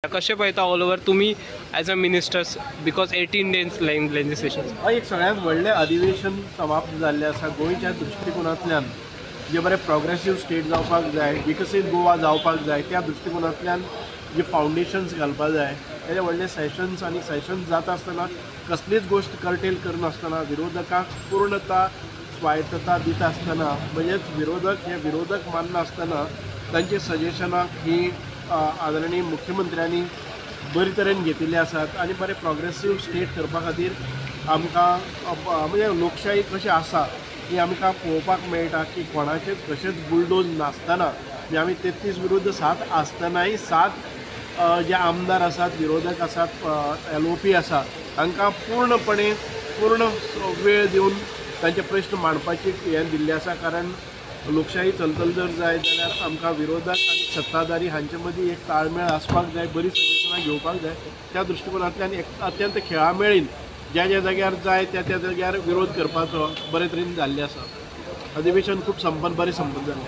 कशें पळयता all over तुमी as a ministers because 18 days legislation एक सगळ्यात व्हडलें अधिवेशन समाप्त जाल्लें आसा गोंयच्या दृश्टिकोनांतल्यान जे बरें प्रोग्रेसीव स्टेट जावपाक जाय विकसीत गोवा जावपाक जाय त्या दृश्टिकोनांतल्यान जे फावंडेशन्स घालपाक जाय तेजे व्हडले सेशन्स आनी सेशन्स जाता आसतना कसलीच गोश्ट कर्टेल करनासतना विरोधकांक पूर्णता स्वायत्तता दिता आसतना म्हणजेच विरोधक हे विरोधक माननासतना तांची सजेशनां ही आदरणीय मुख्यमंत्र्यांनी बरे तरेन घेतिल्ले आसात आनी बरें प्रोग्रेसीव स्टेट करपा खातीर आमकां म्हणजे लोकशाही कशी आसा ही आमकां पळोवपाक मेळटा की कोणाचेच कशेंच बुलडोज नासतना म्हणजे आमी 33 विरुद्ध 7 आसतनाय 7 जे आमदार आसात विरोधक आसात LOP आसा तांकां पूर्ण वेळ दिवन तांचे प्रश्न मांडपाची हें दिल्लें आसा कारण लोकशाही चलतल जर जाय जाल्यार आमकां विरोधक आनी सत्ताधारी हांचे मदीं एक ताळमेळ आसपाक जाय बरी सजेशनां घेवपाक जाय त्या दृश्टिकोनांतल्यान एक अत्यंत खेळामेळीन ज्या ज्या जाग्यार जाय त्या त्या जाग्यार विरोध करपाचो बरे तरेन जाल्लें आसा अधिवेशन खूब बरें संपन्न जाल्लें